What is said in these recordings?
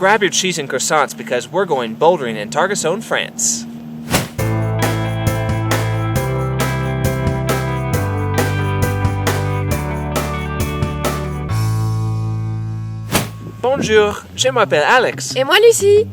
grab your cheese and croissants because we're going bouldering in Targassonne, France. Bonjour, je m'appelle Alex. Et moi Lucie.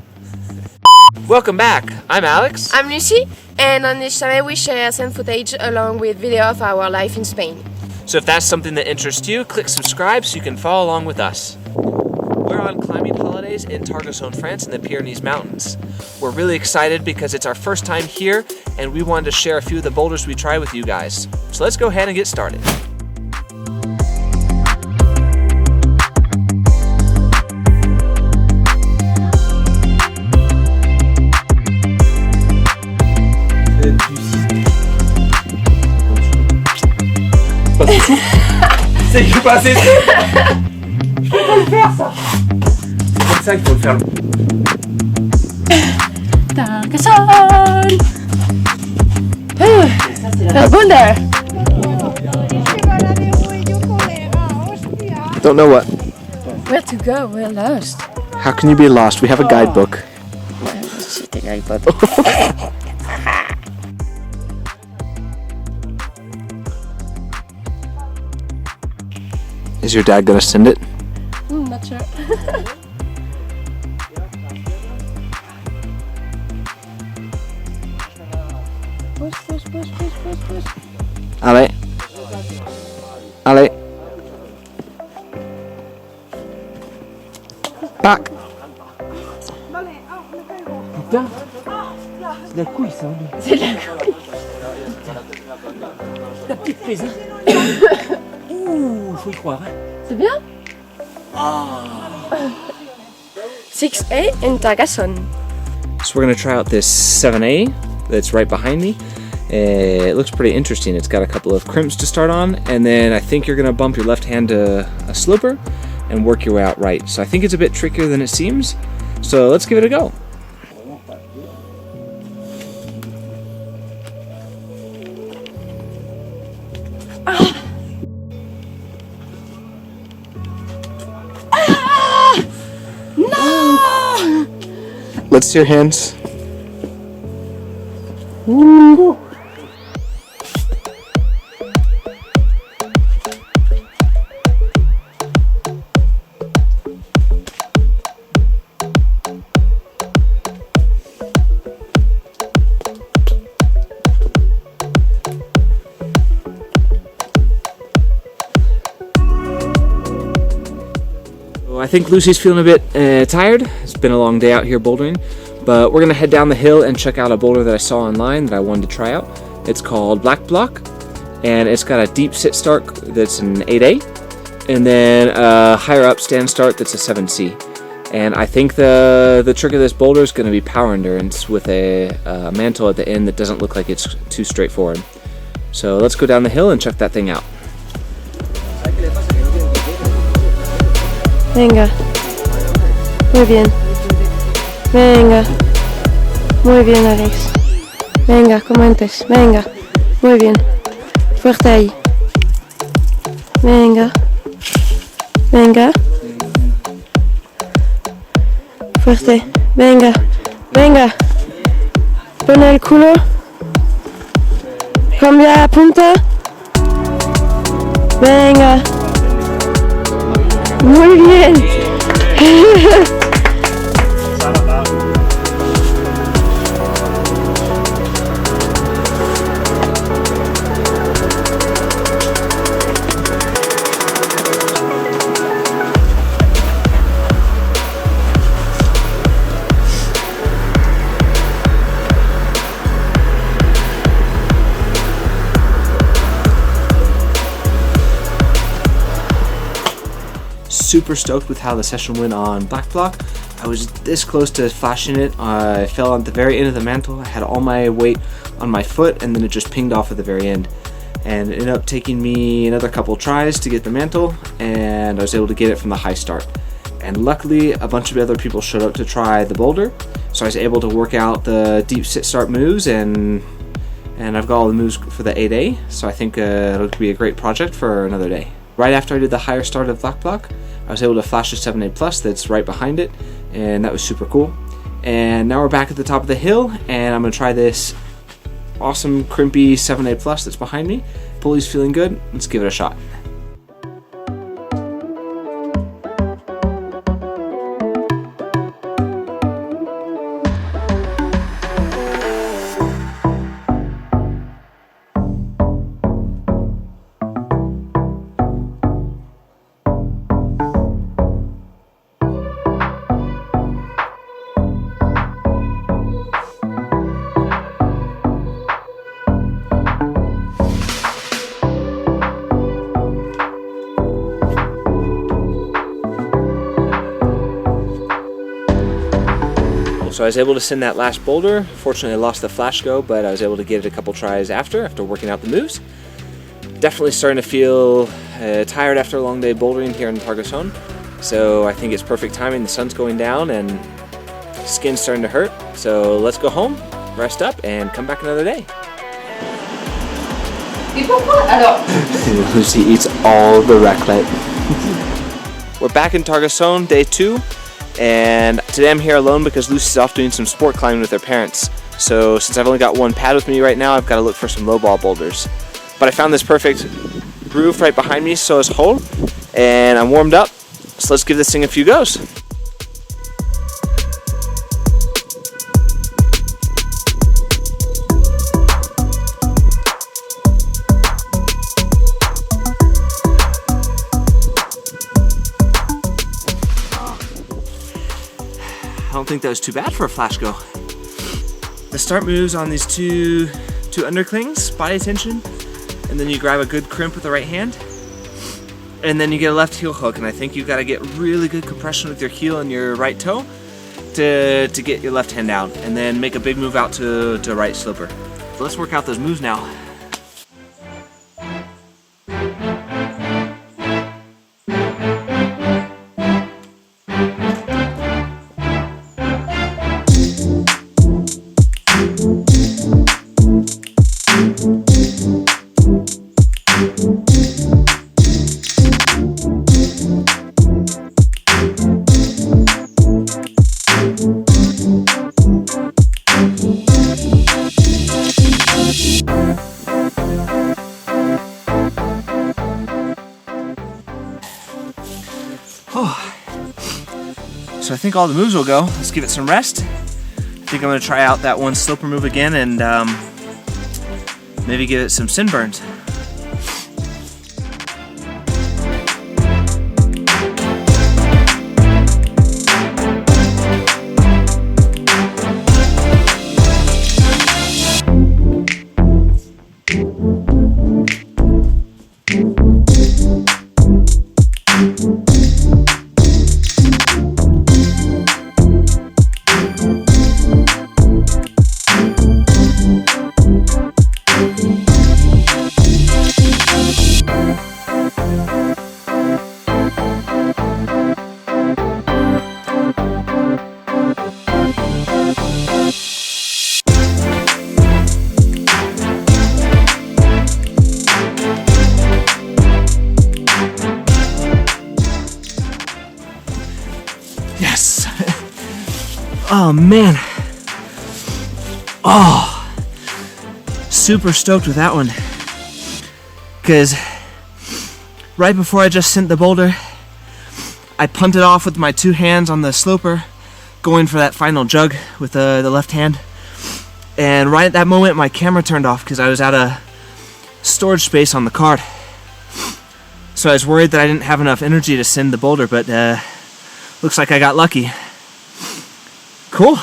Welcome back. I'm Alex. I'm Lucie, and on this channel we share some footage along with video of our life in Spain. So if that's something that interests you, click subscribe so you can follow along with us. We're on climbing holidays in Targassonne, France in the Pyrenees Mountains. We're really excited because it's our first time here and we wanted to share a few of the boulders we try with you guys. So let's go ahead and get started. C'est que je suis pas assez sûr. Je peux pas le faire ça. C'est comme ça qu'il faut le faire. Targassonne. The boulder. Don't know what. Where to go? We're lost. How can you be lost? We have a guidebook. C'est un guidebook. Is your dad gonna send it? Not sure. Push. Allez. Allez. Back. Putain, c'est de la couille ça. C'est de la couille. La petite prise. Ouh, faut y croire. C'est bien. 6A in Targassonne. So we're gonna try out this 7A that's right behind me. It looks pretty interesting. It's got a couple of crimps to start on, and then I think you're gonna bump your left hand to a sloper and work your way out right. So I think it's a bit trickier than it seems. So let's give it a go. Let's see your hands. Ooh. I think Lucie's feeling a bit tired. It's been a long day out here bouldering, but we're gonna head down the hill and check out a boulder that I saw online that I wanted to try out. It's called Bloc, and it's got a deep sit start that's an 8A, and then a higher up stand start that's a 7C. And I think the trick of this boulder is gonna be power endurance with a mantle at the end that doesn't look like it's too straightforward. So let's go down the hill and check that thing out. Venga. Muy bien. Venga. Muy bien, Alex. Venga, como antes. Venga. Muy bien. Fuerte ahí. Venga. Venga. Fuerte. Venga. Venga. Pon el culo. Cambia la punta. Venga. Muy bien. Super stoked with how the session went on Bloc. I was this close to flashing it. I fell at the very end of the mantle. I had all my weight on my foot and then it just pinged off at the very end. And it ended up taking me another couple tries to get the mantle, and I was able to get it from the high start. And luckily a bunch of other people showed up to try the boulder, so I was able to work out the deep sit start moves, and I've got all the moves for the 8A, so I think it'll be a great project for another day. Right after I did the higher start of Bloc, I was able to flash a 7A Plus that's right behind it, and that was super cool. And now we're back at the top of the hill, and I'm gonna try this awesome crimpy 7A Plus that's behind me. Pulley's feeling good. Let's give it a shot. So I was able to send that last boulder. Fortunately, I lost the flash go, but I was able to get it a couple tries after working out the moves. Definitely starting to feel tired after a long day bouldering here in Targassonne. So I think it's perfect timing. The sun's going down and skin's starting to hurt. So let's go home, rest up, and come back another day. Et pourquoi alors? Lucie eats all the raclette. We're back in Targassonne, day 2. And today I'm here alone because Lucie's off doing some sport climbing with her parents. So since I've only got one pad with me right now, I've got to look for some low-ball boulders. But I found this perfect groove right behind me, Psoas Hole, and I'm warmed up. So let's give this thing a few goes. I don't think that was too bad for a flash go. The start moves on these two underclings, body tension, and then you grab a good crimp with the right hand, and then you get a left heel hook, and I think you've got to get really good compression with your heel and your right toe to get your left hand out, and then make a big move out to right sloper. So let's work out those moves now. So I think all the moves will go. Let's give it some rest. I think I'm going to try out that one sloper move again and maybe give it some sin burns. Yes! Oh man! Oh! Super stoked with that one. Because right before I just sent the boulder, I punted off with my two hands on the sloper, going for that final jug with the left hand. And right at that moment, my camera turned off because I was out of storage space on the card. So I was worried that I didn't have enough energy to send the boulder, but looks like I got lucky. Cool.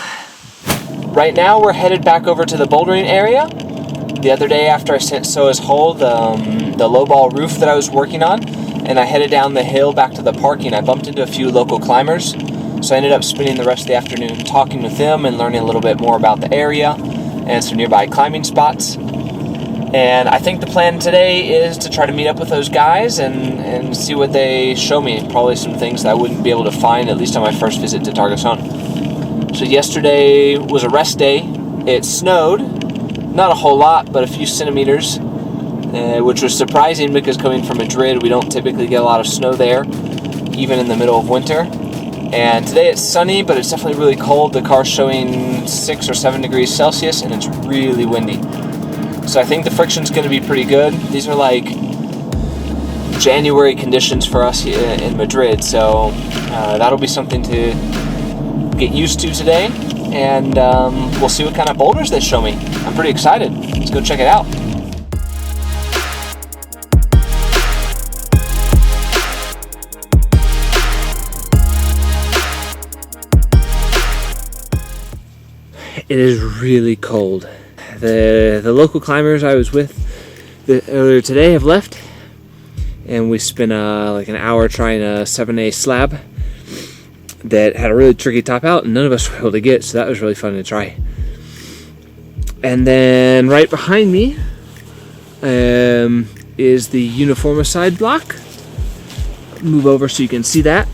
Right now we're headed back over to the bouldering area. The other day after I sent Psoas Hole, the low ball roof that I was working on, and I headed down the hill back to the parking, I bumped into a few local climbers. So I ended up spending the rest of the afternoon talking with them and learning a little bit more about the area and some nearby climbing spots. And I think the plan today is to try to meet up with those guys and see what they show me. Probably some things that I wouldn't be able to find, at least on my first visit to Targassonne. So yesterday was a rest day. It snowed, not a whole lot, but a few centimeters, which was surprising because coming from Madrid, we don't typically get a lot of snow there, even in the middle of winter. And today it's sunny, but it's definitely really cold. The car's showing 6 or 7 degrees Celsius, and it's really windy. So I think the friction's going to be pretty good. These are like January conditions for us in Madrid, so that'll be something to get used to today. And we'll see what kind of boulders they show me. I'm pretty excited. Let's go check it out. It is really cold. The local climbers I was with earlier today have left, and we spent like an hour trying a 7A slab that had a really tricky top out, and none of us were able to get, so that was really fun to try. And then right behind me is the Uniformicide block. Move over so you can see that.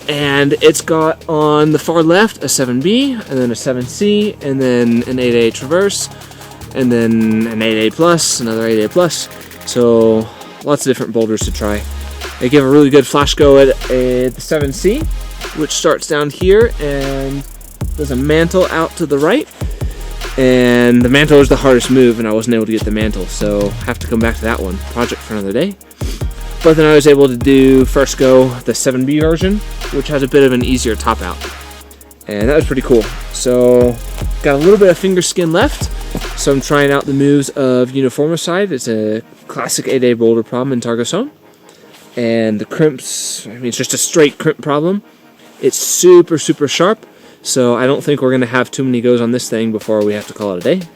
And it's got on the far left a 7B, and then a 7C, and then an 8A traverse, and then an 8A plus, another 8A plus. So lots of different boulders to try. I give a really good flash go at the 7C, which starts down here and there's a mantle out to the right. And the mantle is the hardest move, and I wasn't able to get the mantle, so have to come back to that one. Project for another day. But then I was able to do first go the 7B version, which has a bit of an easier top out. And that was pretty cool. So got a little bit of finger skin left. So I'm trying out the moves of Uniformicide. It's a classic 8A boulder problem in Targassonne. And the crimps, I mean, it's just a straight crimp problem. It's super, super sharp. So I don't think we're gonna have too many goes on this thing before we have to call it a day.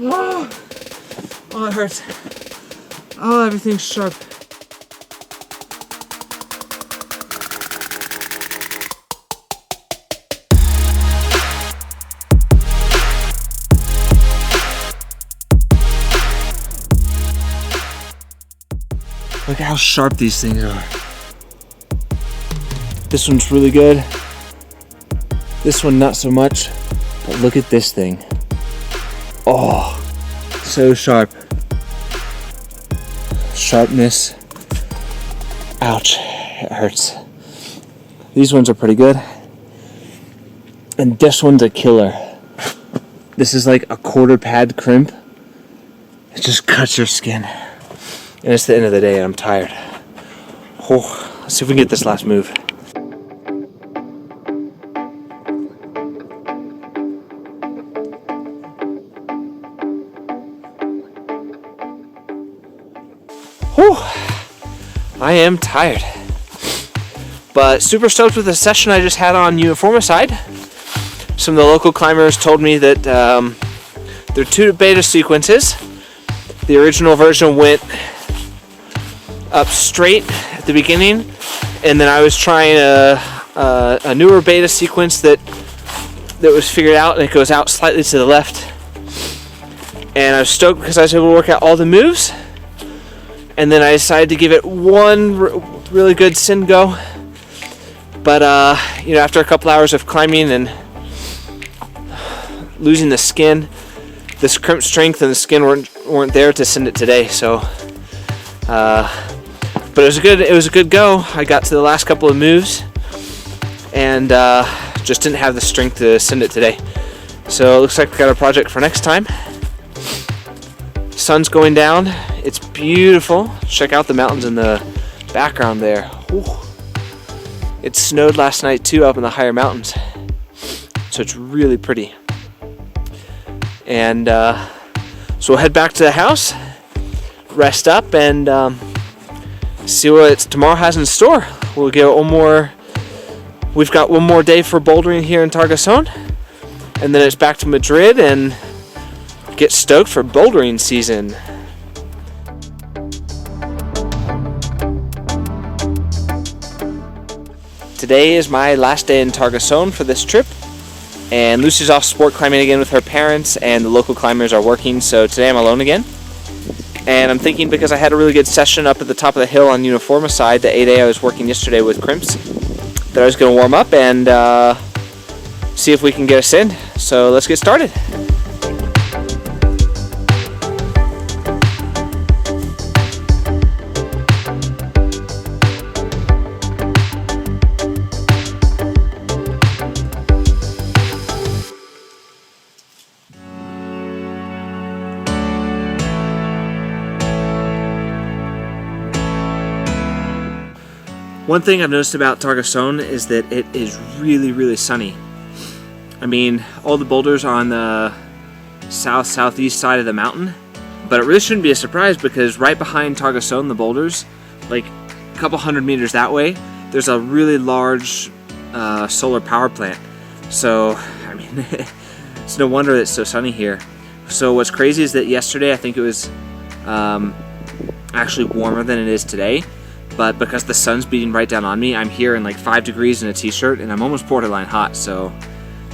Oh, it hurts. Oh, everything's sharp. Look how sharp these things are. This one's really good. This one not so much, but look at this thing. Oh, so sharp. Sharpness. Ouch, it hurts. These ones are pretty good. And this one's a killer. This is like a quarter pad crimp. It just cuts your skin. And it's the end of the day and I'm tired. Oh, let's see if we can get this last move. Whew, I am tired. But super stoked with the session I just had on Uniformicide. Some of the local climbers told me that there are 2 beta sequences. The original version went up straight at the beginning, and then I was trying a newer beta sequence that was figured out, and it goes out slightly to the left. And I was stoked because I was able to work out all the moves. And then I decided to give it one really good sin go. But you know, after a couple hours of climbing and losing the skin, this crimp strength and the skin weren't there to send it today. So, but it was a good go. I got to the last couple of moves, and just didn't have the strength to send it today. So it looks like we got a project for next time. Sun's going down. It's beautiful. Check out the mountains in the background there. Ooh. It snowed last night too up in the higher mountains, so it's really pretty. And so we'll head back to the house, rest up, and see what tomorrow has in store. We'll get one more. We've got one more day for bouldering here in Targassonne, and then it's back to Madrid and get stoked for bouldering season. Today is my last day in Targassonne for this trip, and Lucie's off sport climbing again with her parents, and the local climbers are working, so today I'm alone again. And I'm thinking, because I had a really good session up at the top of the hill on Uniformicide, the 8A I was working yesterday with crimps, that I was going to warm up and see if we can get us in. So let's get started. One thing I've noticed about Targassonne is that it is really, really sunny. I mean, all the boulders are on the southeast side of the mountain, but it really shouldn't be a surprise because right behind Targassonne, the boulders, like a couple hundred meters that way, there's a really large solar power plant. So, I mean, it's no wonder it's so sunny here. So what's crazy is that yesterday I think it was actually warmer than it is today, but because the sun's beating right down on me, I'm here in like 5 degrees in a t-shirt and I'm almost borderline hot. So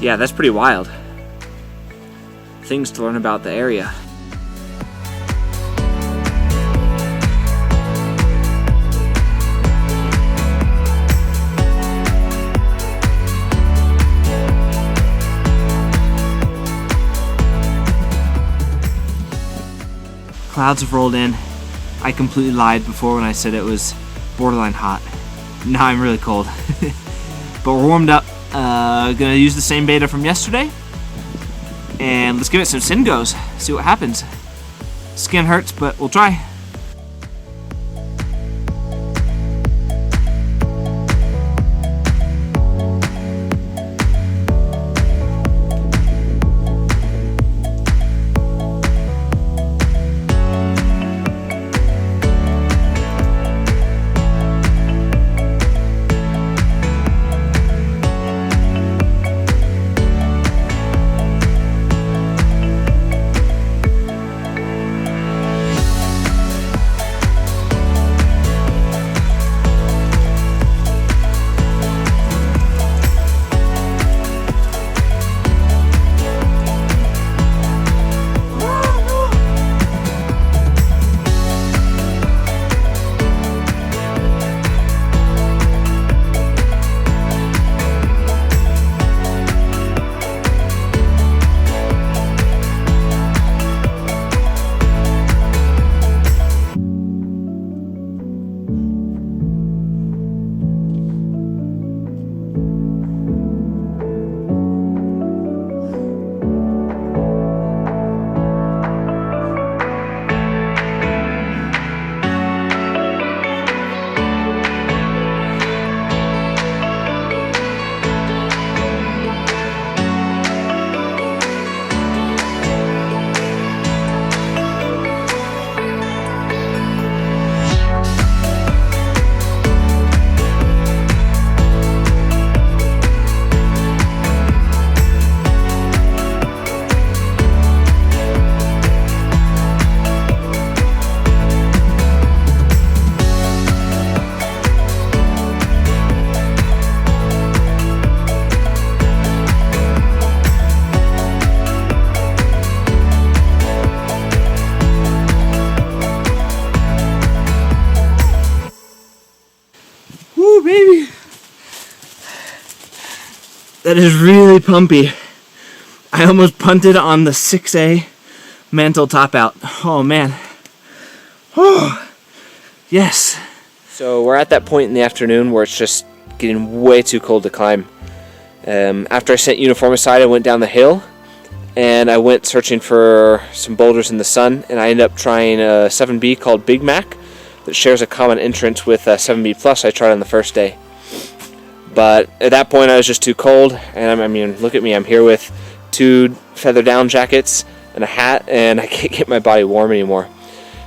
yeah, that's pretty wild. Things to learn about the area. Clouds have rolled in. I completely lied before when I said it was borderline hot. Now I'm really cold. But we're warmed up. Gonna use the same beta from yesterday. And let's give it some sin goes. See what happens. Skin hurts, but we'll try. Baby, that is really pumpy. I almost punted on the 6A mantle top out. Oh man. Oh, yes. So we're at that point in the afternoon where it's just getting way too cold to climb. After I sent Uniformicide, I went down the hill and I went searching for some boulders in the sun, and I ended up trying a 7B called Big Mac that shares a common entrance with 7B Plus I tried on the first day. But at that point I was just too cold, and I mean, look at me, I'm here with 2 feather down jackets and a hat, and I can't get my body warm anymore.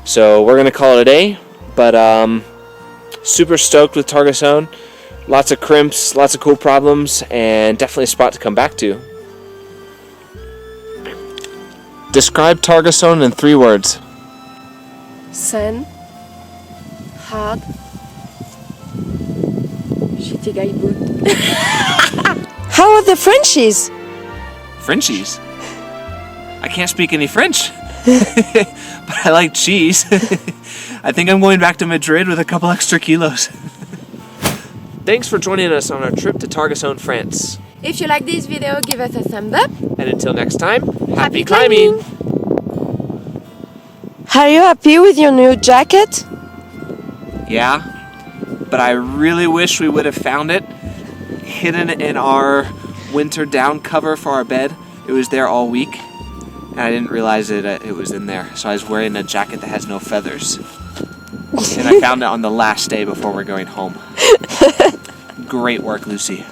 So we're gonna call it a day, but super stoked with Targassonne. Lots of crimps, lots of cool problems, and definitely a spot to come back to. Describe Targassonne in 3 words. Sun, hard, shitty guy boot. How are the Frenchies? Frenchies? I can't speak any French, but I like cheese. I think I'm going back to Madrid with a couple extra kilos. Thanks for joining us on our trip to Targassonne, France. If you like this video, give us a thumbs up. And until next time, happy climbing! Are you happy with your new jacket? Yeah, but I really wish we would have found it hidden in our winter down cover for our bed. It was there all week, and I didn't realize it was in there. So I was wearing a jacket that has no feathers. And I found it on the last day before we're going home. Great work, Lucie.